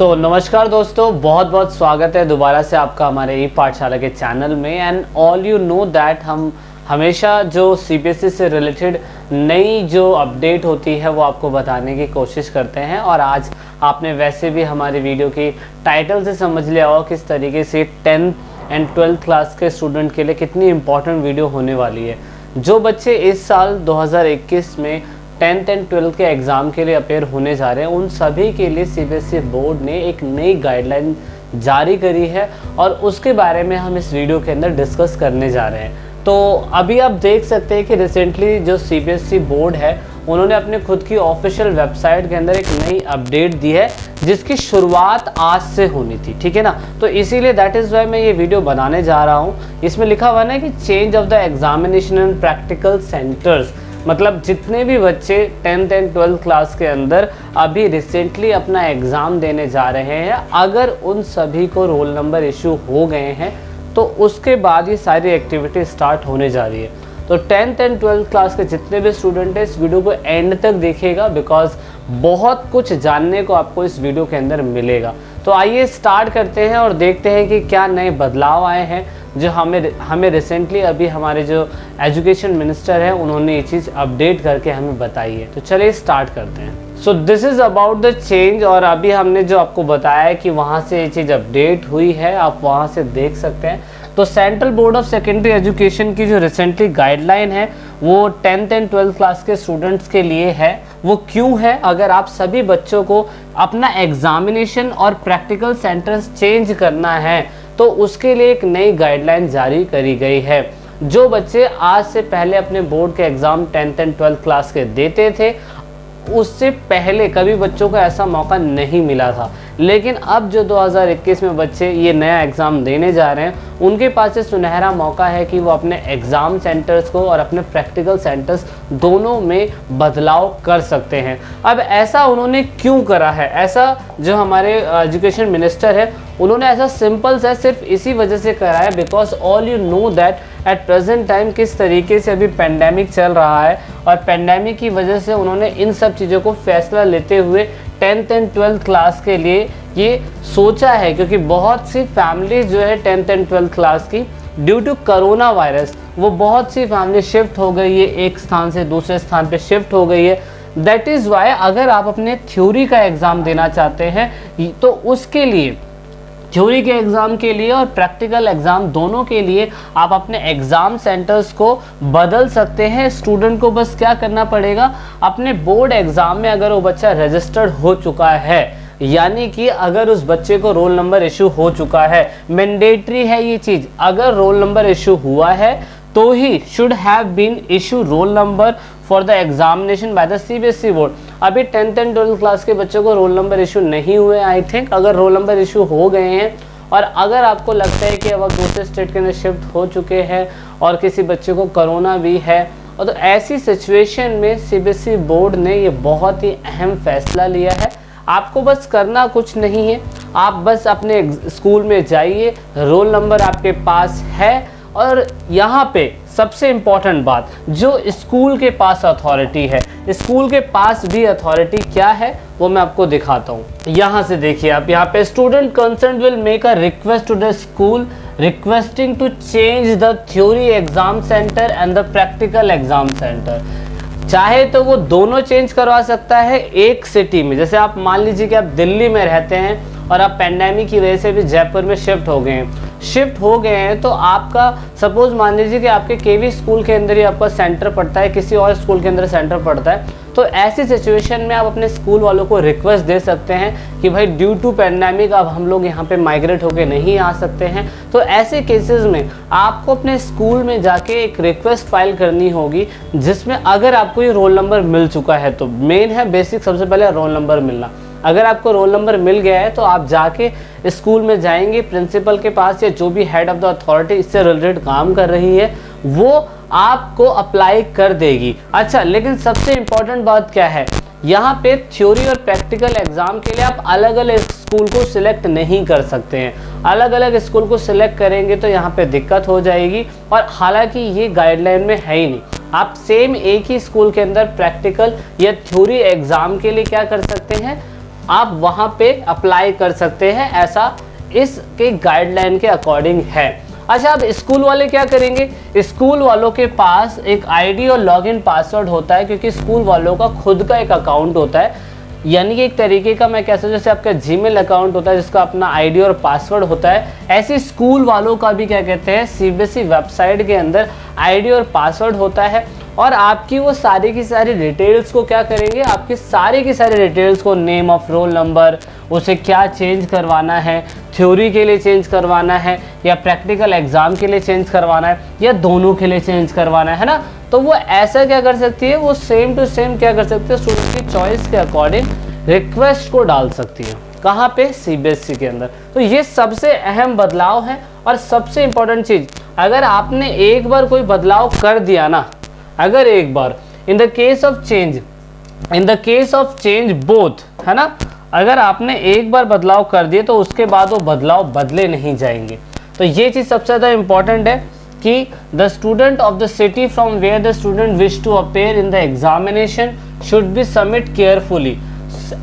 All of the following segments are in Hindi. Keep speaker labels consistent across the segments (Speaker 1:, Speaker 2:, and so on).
Speaker 1: नमस्कार दोस्तों, बहुत बहुत स्वागत है दोबारा से आपका हमारे ई पाठशाला के चैनल में। And all you know that हम हमेशा जो सीबीएसई से रिलेटेड नई जो अपडेट होती है वो आपको बताने की कोशिश करते हैं। और आज आपने वैसे भी हमारी वीडियो की टाइटल से समझ लिया होगा किस तरीके से 10th एंड 12th क्लास के स्टूडेंट के लिए कितनी इंपॉर्टेंट वीडियो होने वाली है। जो बच्चे इस साल 2021 में 10th एंड 12th के एग्ज़ाम के लिए अपेयर होने जा रहे हैं, उन सभी के लिए सीबीएसई बोर्ड ने एक नई गाइडलाइन जारी करी है और उसके बारे में हम इस वीडियो के अंदर डिस्कस करने जा रहे हैं। तो अभी आप देख सकते हैं कि रिसेंटली जो सीबीएसई बोर्ड है उन्होंने अपने खुद की ऑफिशियल वेबसाइट के अंदर एक नई अपडेट दी है जिसकी शुरुआत आज से होनी थी, ठीक है ना। तो इसीलिए दैट इज़ वाई मैं ये वीडियो बनाने जा रहा हूँ। इसमें लिखा हुआ है कि change of the examination and practical centres, मतलब जितने भी बच्चे 10th एंड 12th क्लास के अंदर अभी रिसेंटली अपना एग्ज़ाम देने जा रहे हैं, अगर उन सभी को रोल नंबर इशू हो गए हैं तो उसके बाद ये सारी एक्टिविटी स्टार्ट होने जा रही है। तो 10th एंड 12th क्लास के जितने भी स्टूडेंट हैं इस वीडियो को एंड तक देखिएगा, बिकॉज बहुत कुछ जानने को आपको इस वीडियो के अंदर मिलेगा। तो आइए स्टार्ट करते हैं और देखते हैं कि क्या नए बदलाव आए हैं जो हमें रिसेंटली अभी हमारे जो एजुकेशन मिनिस्टर हैं उन्होंने ये चीज़ अपडेट करके हमें बताई है। तो चलिए स्टार्ट करते हैं। So this is about the change, और अभी हमने जो आपको बताया है कि वहाँ से ये चीज़ अपडेट हुई है, आप वहाँ से देख सकते हैं। तो central board of secondary education की जो रिसेंटली गाइडलाइन है वो 10th एंड 12th क्लास के स्टूडेंट्स के लिए है। वो क्यों है? अगर आप सभी बच्चों को अपना एग्जामिनेशन और प्रैक्टिकल सेंटर्स चेंज करना है तो उसके लिए एक नई गाइडलाइन जारी करी गई है। जो बच्चे आज से पहले अपने बोर्ड के exam 10th and 12th class के देते थे, उससे पहले कभी बच्चों को ऐसा मौका नहीं मिला था, लेकिन अब जो 2021 में बच्चे ये नया एग्ज़ाम देने जा रहे हैं उनके पास ये सुनहरा मौका है कि वो अपने एग्ज़ाम सेंटर्स को और अपने प्रैक्टिकल सेंटर्स दोनों में बदलाव कर सकते हैं। अब ऐसा उन्होंने क्यों करा है? ऐसा जो हमारे एजुकेशन मिनिस्टर है उन्होंने ऐसा सिंपल सा सिर्फ इसी वजह से करा है because all you know that at present time किस तरीके से अभी पेंडेमिक चल रहा है, और पेंडेमिक की वजह से उन्होंने इन सब चीज़ों को फैसला लेते हुए 10th एंड 12th क्लास के लिए ये सोचा है। क्योंकि बहुत सी फैमिलीज जो है 10th एंड 12th क्लास की ड्यू टू कोरोना वायरस वो बहुत सी फैमिली शिफ्ट हो गई है, एक स्थान से दूसरे स्थान पे शिफ्ट हो गई है। दैट इज़ वाई अगर आप अपने थ्योरी का एग्ज़ाम देना चाहते हैं तो उसके लिए थ्योरी के एग्ज़ाम के लिए और प्रैक्टिकल एग्ज़ाम दोनों के लिए आप अपने एग्ज़ाम सेंटर्स को बदल सकते हैं। स्टूडेंट को बस क्या करना पड़ेगा, अपने बोर्ड एग्ज़ाम में अगर वो बच्चा रजिस्टर्ड हो चुका है, यानी कि अगर उस बच्चे को रोल नंबर इशू हो चुका है, मैंडेटरी है ये चीज़, अगर रोल नंबर इशू हुआ है तो he should have been issue roll number for the examination by the CBSE board. अभी 10th एंड 12th क्लास के बच्चों को रोल नंबर इशू नहीं हुए आई थिंक। अगर रोल नंबर इशू हो गए हैं और अगर आपको लगता है कि अब आप दूसरे स्टेट के अंदर शिफ्ट हो चुके हैं और किसी बच्चे को कोरोना भी है, और तो ऐसी सिचुएशन में सीबीएसई बोर्ड ने ये बहुत ही अहम फैसला लिया है। आपको बस करना कुछ नहीं है, आप बस अपने स्कूल में जाइए, रोल नंबर आपके पास है, और यहाँ पे सबसे इम्पॉर्टेंट बात, जो स्कूल के पास अथॉरिटी है, स्कूल के पास भी अथॉरिटी क्या है वो मैं आपको दिखाता हूँ। यहाँ से देखिए आप, यहाँ पे student concern will make a request to the school requesting to change the theory exam centre and the practical exam centre. चाहे तो वो दोनों चेंज करवा सकता है एक सिटी में। जैसे आप मान लीजिए कि आप दिल्ली में रहते हैं और आप पेंडेमिक की वजह से भी जयपुर में शिफ्ट हो गए हैं, तो आपका सपोज मान लीजिए कि आपके केवी स्कूल के अंदर ही आपका सेंटर पड़ता है, किसी और स्कूल के अंदर सेंटर पड़ता है, तो ऐसी सिचुएशन में आप अपने स्कूल वालों को रिक्वेस्ट दे सकते हैं कि भाई ड्यू टू पेंडेमिक अब हम लोग यहाँ पे माइग्रेट होके नहीं आ सकते हैं। तो ऐसे केसेस में आपको अपने स्कूल में जाके एक रिक्वेस्ट फाइल करनी होगी, जिसमें अगर आपको ये रोल नंबर मिल चुका है, तो मेन है बेसिक सबसे पहले रोल नंबर मिलना। अगर आपको रोल नंबर मिल गया है तो आप जाके स्कूल में जाएंगे, प्रिंसिपल के पास या जो भी हेड ऑफ द अथॉरिटी इससे रिलेटेड काम कर रही है वो आपको अप्लाई कर देगी। अच्छा, लेकिन सबसे इम्पॉर्टेंट बात क्या है, यहाँ पे थ्योरी और प्रैक्टिकल एग्जाम के लिए आप अलग अलग स्कूल को सिलेक्ट नहीं कर सकते हैं। अलग अलग स्कूल को सिलेक्ट करेंगे तो यहाँ पे दिक्कत हो जाएगी, और हालांकि ये गाइडलाइन में है ही नहीं। आप सेम एक ही स्कूल के अंदर प्रैक्टिकल या थ्योरी एग्जाम के लिए क्या कर सकते हैं, आप वहाँ पे अप्लाई कर सकते हैं, ऐसा इसके गाइडलाइन के अकॉर्डिंग है। अच्छा, अब स्कूल वाले क्या करेंगे? स्कूल वालों के पास एक आईडी और लॉगिन पासवर्ड होता है, क्योंकि स्कूल वालों का खुद का एक अकाउंट होता है, यानी कि एक तरीके का मैं कह सकता हूँ जैसे आपका जीमेल अकाउंट होता है जिसका अपना आईडी और पासवर्ड होता है, ऐसे स्कूल वालों का भी क्या कहते हैं सीबीएसई वेबसाइट के अंदर आईडी और पासवर्ड होता है। और आपकी वो सारी की सारी डिटेल्स को क्या करेंगे, आपकी सारी की सारी डिटेल्स को, नेम ऑफ रोल नंबर, उसे क्या चेंज करवाना है, थ्योरी के लिए चेंज करवाना है या प्रैक्टिकल एग्जाम के लिए चेंज करवाना है या दोनों के लिए चेंज करवाना है ना, तो वो ऐसा क्या कर सकती है, वो सेम टू सेम क्या कर सकती है, स्टूडेंट की चॉइस के अकॉर्डिंग रिक्वेस्ट को डाल सकती है। कहाँ पे? सीबीएसई के अंदर। तो ये सबसे अहम बदलाव है। और सबसे इंपॉर्टेंट चीज़, अगर आपने एक बार कोई बदलाव कर दिया ना, अगर एक बार in the case of change both, है ना, अगर आपने एक बार बदलाव कर दिए तो उसके बाद वो बदलाव बदले नहीं जाएंगे। तो ये चीज़ सबसे ज़्यादा इंपॉर्टेंट है कि the student of the city from where the student wish to appear in the examination should be submit carefully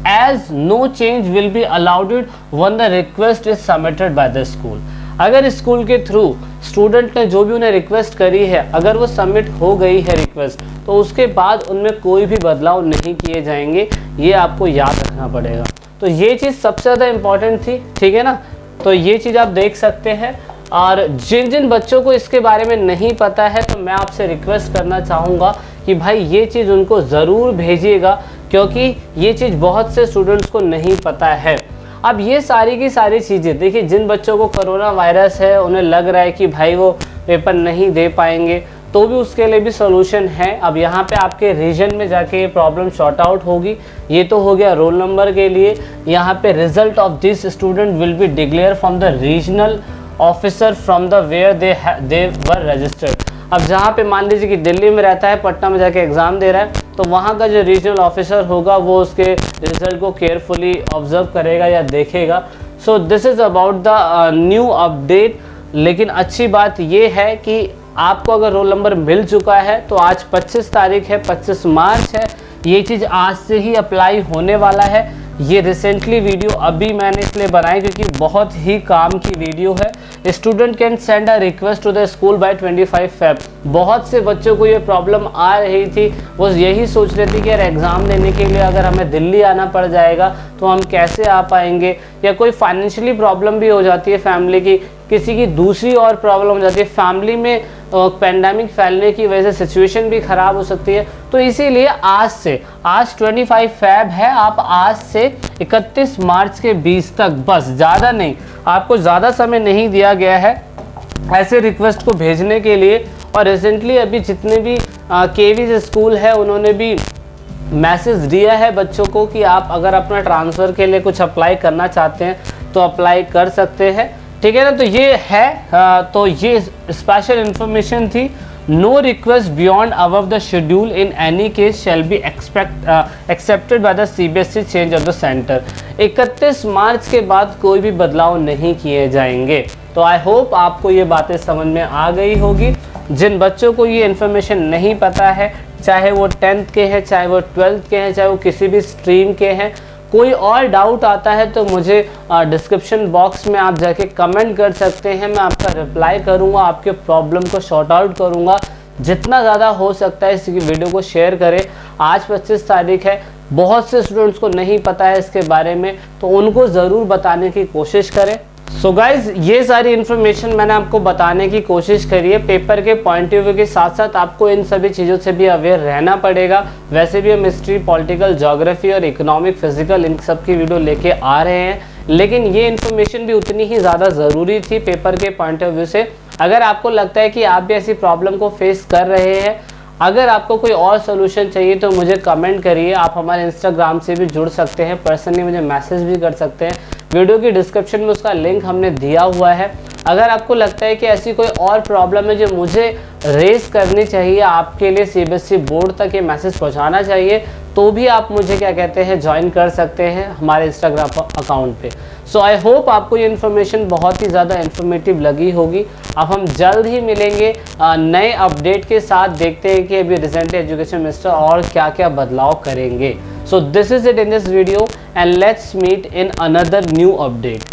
Speaker 1: as no change will be allowed when the request is submitted by the school। अगर स्कूल के थ्रू स्टूडेंट ने जो भी उन्हें रिक्वेस्ट करी है, अगर वो सबमिट हो गई है रिक्वेस्ट, तो उसके बाद उनमें कोई भी बदलाव नहीं किए जाएंगे, ये आपको याद रखना पड़ेगा। तो ये चीज़ सबसे ज़्यादा इम्पॉर्टेंट थी, ठीक है ना। तो ये चीज़ आप देख सकते हैं। और जिन जिन बच्चों को इसके बारे में नहीं पता है, तो मैं आपसे रिक्वेस्ट करना चाहूँगा कि भाई ये चीज़ उनको ज़रूर भेजिएगा, क्योंकि ये चीज़ बहुत से स्टूडेंट्स को नहीं पता है। अब ये सारी की सारी चीज़ें देखिए, जिन बच्चों को कोरोना वायरस है, उन्हें लग रहा है कि भाई वो पेपर नहीं दे पाएंगे, तो भी उसके लिए भी सोल्यूशन है। अब यहाँ पे आपके रीजन में जाके ये प्रॉब्लम सॉर्ट आउट होगी। ये तो हो गया रोल नंबर के लिए। यहाँ पे result of this student will be declare from the regional officer from the where they were registered. अब जहाँ पे मान लीजिए कि दिल्ली में रहता है, पटना में जाके एग्ज़ाम दे रहा है, तो वहाँ का जो रीजनल ऑफिसर होगा वो उसके रिजल्ट को केयरफुली ऑब्जर्व करेगा या देखेगा। So this is about the new update. लेकिन अच्छी बात ये है कि आपको अगर रोल नंबर मिल चुका है, तो आज 25 तारीख है, 25 मार्च है, ये चीज़ आज से ही अप्लाई होने वाला है। ये रिसेंटली वीडियो अभी मैंने इसलिए बनाई क्योंकि बहुत ही काम की वीडियो है। Student can send a request to the school by 25 Feb। बहुत से बच्चों को ये प्रॉब्लम आ रही थी, वो यही सोच रहे थे कि यार एग्ज़ाम देने के लिए अगर हमें दिल्ली आना पड़ जाएगा तो हम कैसे आ पाएंगे, या कोई फाइनेंशियली प्रॉब्लम भी हो जाती है फैमिली की, किसी की दूसरी और प्रॉब्लम हो जाती है फैमिली में, पेंडेमिक फैलने की वजह से सिचुएशन भी ख़राब हो सकती है। तो इसीलिए आज 25 Feb है, आप आज से 31 मार्च के 20 तक, बस ज़्यादा नहीं, आपको ज़्यादा समय नहीं दिया गया है ऐसे रिक्वेस्ट को भेजने के लिए। और रिसेंटली अभी जितने भी केवीज स्कूल है, उन्होंने भी मैसेज दिया है बच्चों को कि आप अगर अपना ट्रांसफ़र के लिए कुछ अप्लाई करना चाहते हैं तो अप्लाई कर सकते हैं, ठीक है ना। तो ये है, तो ये स्पेशल इंफॉर्मेशन थी। No request beyond above the schedule in any case shall be accepted by the CBSE change of the centre. 31 मार्च के बाद कोई भी बदलाव नहीं किए जाएंगे। तो आई होप आपको ये बातें समझ में आ गई होगी। जिन बच्चों को ये इन्फॉर्मेशन नहीं पता है, चाहे वो 10th के हैं, चाहे वो 12th के हैं, चाहे वो किसी भी स्ट्रीम के हैं, कोई और डाउट आता है तो मुझे डिस्क्रिप्शन बॉक्स में आप जाके कमेंट कर सकते हैं। मैं आपका रिप्लाई करूंगा, आपके प्रॉब्लम को सॉर्ट आउट करूंगा। जितना ज़्यादा हो सकता है इस वीडियो को शेयर करें। आज 25 तारीख है, बहुत से स्टूडेंट्स को नहीं पता है इसके बारे में, तो उनको ज़रूर बताने की कोशिश करें। सो गाइज, ये सारी इन्फॉर्मेशन मैंने आपको बताने की कोशिश करी है। पेपर के पॉइंट ऑफ व्यू के साथ साथ आपको इन सभी चीज़ों से भी अवेयर रहना पड़ेगा। वैसे भी हम हिस्ट्री, पॉलिटिकल, ज्योग्राफी और इकोनॉमिक, फिजिकल, इन सब की वीडियो लेके आ रहे हैं, लेकिन ये इन्फॉर्मेशन भी उतनी ही ज़्यादा ज़रूरी थी पेपर के पॉइंट ऑफ व्यू से। अगर आपको लगता है कि आप भी ऐसी प्रॉब्लम को फेस कर रहे हैं, अगर आपको कोई और सोल्यूशन चाहिए तो मुझे कमेंट करिए। आप हमारे इंस्टाग्राम से भी जुड़ सकते हैं, पर्सनली मुझे मैसेज भी कर सकते हैं। वीडियो की डिस्क्रिप्शन में उसका लिंक हमने दिया हुआ है। अगर आपको लगता है कि ऐसी कोई और प्रॉब्लम है जो मुझे रेस करनी चाहिए, आपके लिए सीबीएसई बोर्ड तक ये मैसेज पहुंचाना चाहिए, तो भी आप मुझे क्या कहते हैं ज्वाइन कर सकते हैं हमारे इंस्टाग्राम अकाउंट पे। सो आई होप आपको ये इन्फॉर्मेशन बहुत ही ज़्यादा इन्फॉर्मेटिव लगी होगी। अब हम जल्द ही मिलेंगे नए अपडेट के साथ। देखते हैं कि अभी रिसेंटली एजुकेशन मिनिस्टर और क्या क्या बदलाव करेंगे। So this is it in this video, and let's meet in another new update.